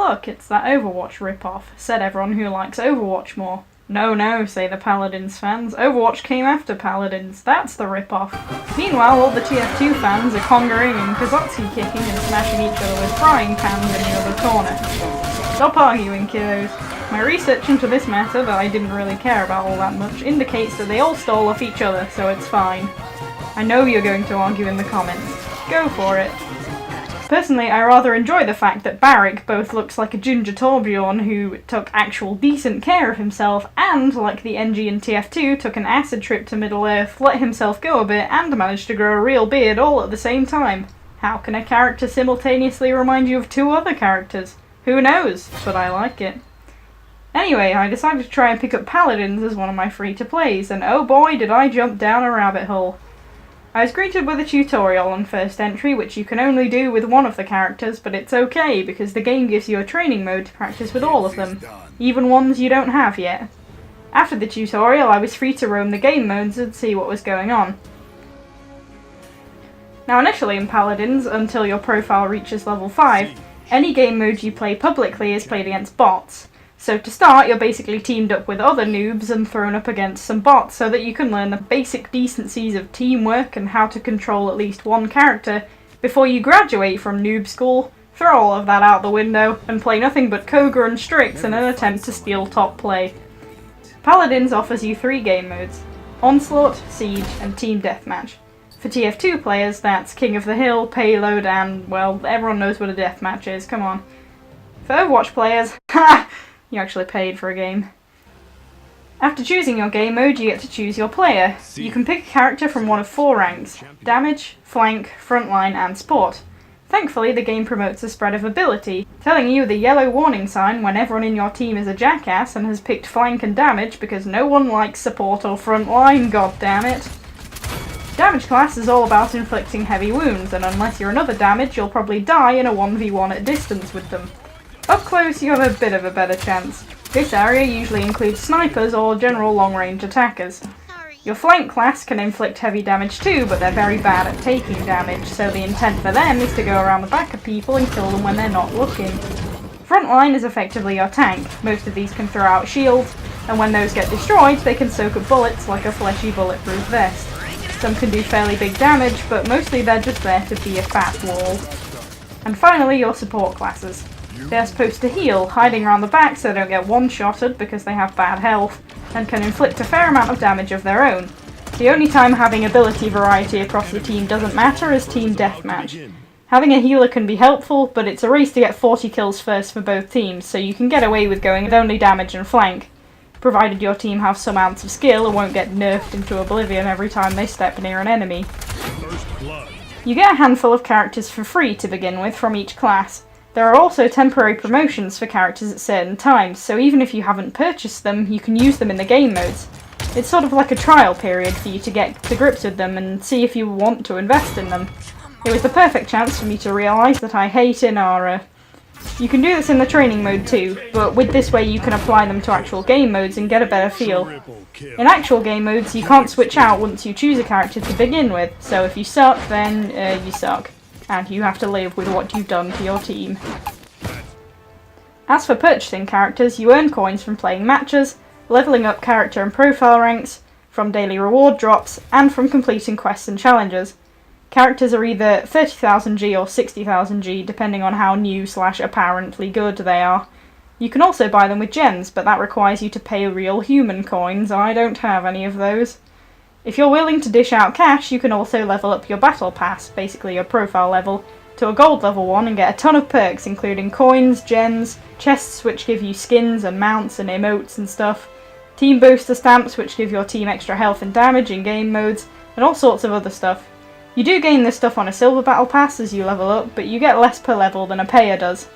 look, it's that Overwatch rip-off, said everyone who likes Overwatch more. No, no, say the Paladins fans. Overwatch came after Paladins. That's the rip-off. Meanwhile, all the TF2 fans are conquering and Kazotzi kicking and smashing each other with frying pans in the other corner. Stop arguing, kiddos. My research into this matter, that I didn't really care about all that much, indicates that they all stole off each other, so it's fine. I know you're going to argue in the comments. Go for it. Personally, I rather enjoy the fact that Barrick both looks like a Ginger Torbjorn who took actual decent care of himself and, like the NG in TF2, took an acid trip to Middle-earth, let himself go a bit, and managed to grow a real beard all at the same time. How can a character simultaneously remind you of two other characters? Who knows, but I like it. Anyway, I decided to try and pick up Paladins as one of my free-to-plays, and oh boy did I jump down a rabbit hole. I was greeted with a tutorial on first entry, which you can only do with one of the characters, but it's okay because the game gives you a training mode to practice with all of them, even ones you don't have yet. After the tutorial, I was free to roam the game modes and see what was going on. Now initially in Paladins, until your profile reaches level 5, any game mode you play publicly is played against bots. So to start, you're basically teamed up with other noobs and thrown up against some bots so that you can learn the basic decencies of teamwork and how to control at least one character before you graduate from noob school, throw all of that out the window, and play nothing but Koga and Strix in an attempt to steal top play. Paladins offers you 3 game modes: Onslaught, Siege, and Team Deathmatch. For TF2 players, that's King of the Hill, Payload, and, well, everyone knows what a deathmatch is, come on. For Overwatch players, ha! You actually paid for a game. After choosing your game mode, you get to choose your player. You can pick a character from one of 4 ranks: Damage, Flank, Frontline, and Support. Thankfully, the game promotes the spread of ability, telling you the yellow warning sign when everyone in your team is a jackass and has picked Flank and Damage because no one likes Support or Frontline, goddammit. Damage class is all about inflicting heavy wounds, and unless you're another Damage, you'll probably die in a 1v1 at distance with them. Up close, you have a bit of a better chance. This area usually includes snipers or general long-range attackers. Your flank class can inflict heavy damage too, but they're very bad at taking damage, so the intent for them is to go around the back of people and kill them when they're not looking. Frontline is effectively your tank. Most of these can throw out shields, and when those get destroyed, they can soak up bullets like a fleshy bulletproof vest. Some can do fairly big damage, but mostly they're just there to be a fat wall. And finally, your support classes. They're supposed to heal, hiding around the back so they don't get one-shotted because they have bad health, and can inflict a fair amount of damage of their own. The only time having ability variety across the team doesn't matter is Team Deathmatch. Having a healer can be helpful, but it's a race to get 40 kills first for both teams, so you can get away with going with only damage and flank, provided your team have some ounce of skill and won't get nerfed into oblivion every time they step near an enemy. You get a handful of characters for free to begin with from each class. There are also temporary promotions for characters at certain times, so even if you haven't purchased them, you can use them in the game modes. It's sort of like a trial period for you to get to grips with them and see if you want to invest in them. It was the perfect chance for me to realise that I hate Inara. You can do this in the training mode too, but with this way you can apply them to actual game modes and get a better feel. In actual game modes, you can't switch out once you choose a character to begin with, so if you suck, then you suck. And you have to live with what you've done to your team. As for purchasing characters, you earn coins from playing matches, leveling up character and profile ranks, from daily reward drops, and from completing quests and challenges. Characters are either 30,000 G or 60,000 G, depending on how new/apparently good they are. You can also buy them with gems, but that requires you to pay real human coins. I don't have any of those. If you're willing to dish out cash, you can also level up your battle pass, basically your profile level, to a gold level 1 and get a ton of perks including coins, gems, chests which give you skins and mounts and emotes and stuff, team booster stamps which give your team extra health and damage in game modes, and all sorts of other stuff. You do gain this stuff on a silver battle pass as you level up, but you get less per level than a payer does.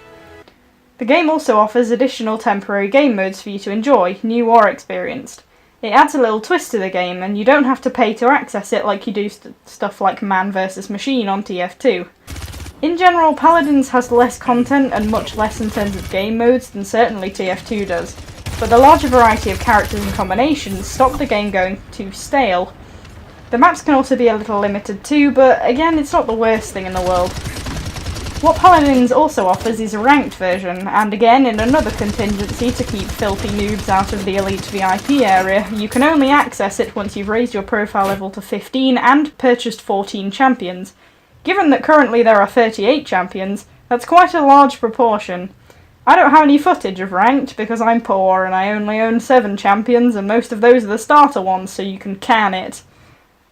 The game also offers additional temporary game modes for you to enjoy, new or experienced. It adds a little twist to the game, and you don't have to pay to access it like you do stuff like Man vs Machine on TF2. In general, Paladins has less content and much less in terms of game modes than certainly TF2 does, but the larger variety of characters and combinations stop the game going too stale. The maps can also be a little limited too, but again, it's not the worst thing in the world. What Paladins also offers is a ranked version, and again, in another contingency to keep filthy noobs out of the Elite VIP area, you can only access it once you've raised your profile level to 15 and purchased 14 champions. Given that currently there are 38 champions, that's quite a large proportion. I don't have any footage of ranked because I'm poor and I only own 7 champions, and most of those are the starter ones, so you can can it.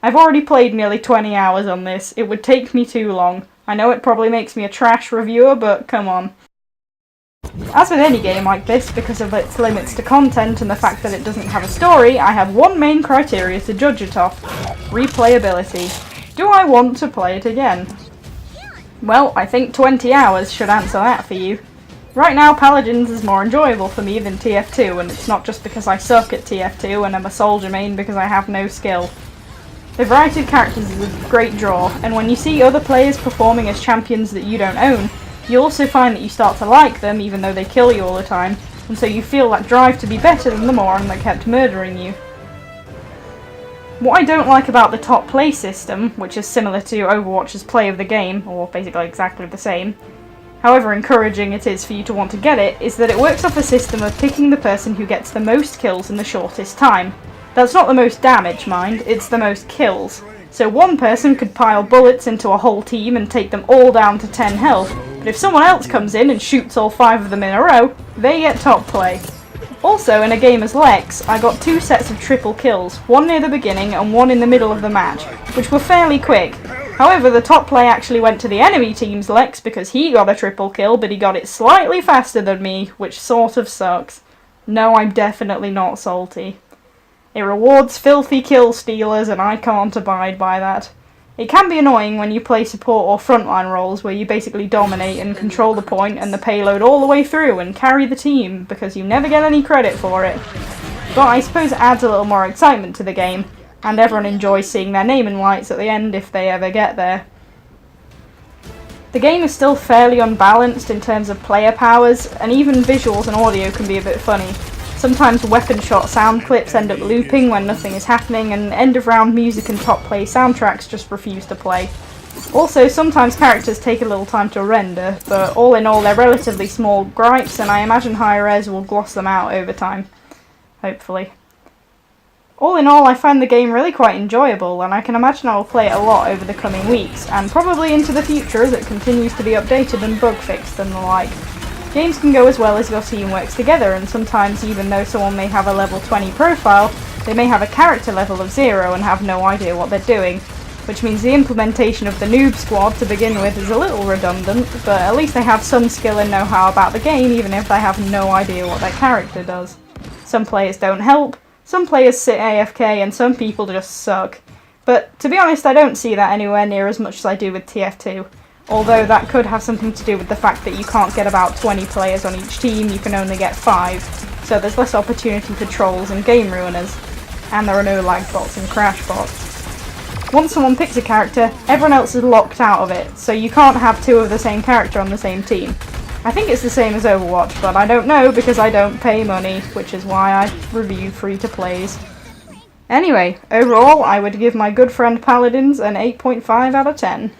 I've already played nearly 20 hours on this. It would take me too long. I know it probably makes me a trash reviewer, but come on. As with any game like this, because of its limits to content and the fact that it doesn't have a story, I have one main criteria to judge it off: replayability. Do I want to play it again? Well, I think 20 hours should answer that for you. Right now, Paladins is more enjoyable for me than TF2, and it's not just because I suck at TF2 and I'm a soldier main because I have no skill. The variety of characters is a great draw, and when you see other players performing as champions that you don't own, you also find that you start to like them even though they kill you all the time, and so you feel that drive to be better than the moron that kept murdering you. What I don't like about the top play system, which is similar to Overwatch's play of the game, or basically exactly the same, however encouraging it is for you to want to get it, is that it works off a system of picking the person who gets the most kills in the shortest time. That's not the most damage, mind, it's the most kills. So one person could pile bullets into a whole team and take them all down to 10 health, but if someone else comes in and shoots all 5 of them in a row, they get top play. Also, in a game as Lex, I got 2 sets of triple kills, one near the beginning and one in the middle of the match, which were fairly quick. However, the top play actually went to the enemy team's Lex because he got a triple kill, but he got it slightly faster than me, which sort of sucks. No, I'm definitely not salty. It rewards filthy kill stealers, and I can't abide by that. It can be annoying when you play support or frontline roles where you basically dominate and control the point and the payload all the way through and carry the team because you never get any credit for it. But I suppose it adds a little more excitement to the game, and everyone enjoys seeing their name in lights at the end if they ever get there. The game is still fairly unbalanced in terms of player powers, and even visuals and audio can be a bit funny. Sometimes weapon shot sound clips end up looping when nothing is happening, and end of round music and top play soundtracks just refuse to play. Also, sometimes characters take a little time to render, but all in all they're relatively small gripes, and I imagine high-res will gloss them out over time. Hopefully. All in all, I find the game really quite enjoyable, and I can imagine I will play it a lot over the coming weeks, and probably into the future as it continues to be updated and bug fixed and the like. Games can go as well as your team works together, and sometimes even though someone may have a level 20 profile, they may have a character level of 0 and have no idea what they're doing, which means the implementation of the noob squad to begin with is a little redundant, but at least they have some skill and know-how about the game even if they have no idea what their character does. Some players don't help, some players sit AFK, and some people just suck. But to be honest, I don't see that anywhere near as much as I do with TF2. Although that could have something to do with the fact that you can't get about 20 players on each team, you can only get 5, so there's less opportunity for trolls and game ruiners, and there are no lag bots and crash bots. Once someone picks a character, everyone else is locked out of it, so you can't have 2 of the same character on the same team. I think it's the same as Overwatch, but I don't know because I don't pay money, which is why I review free-to-plays. Anyway, overall I would give my good friend Paladins an 8.5 out of 10.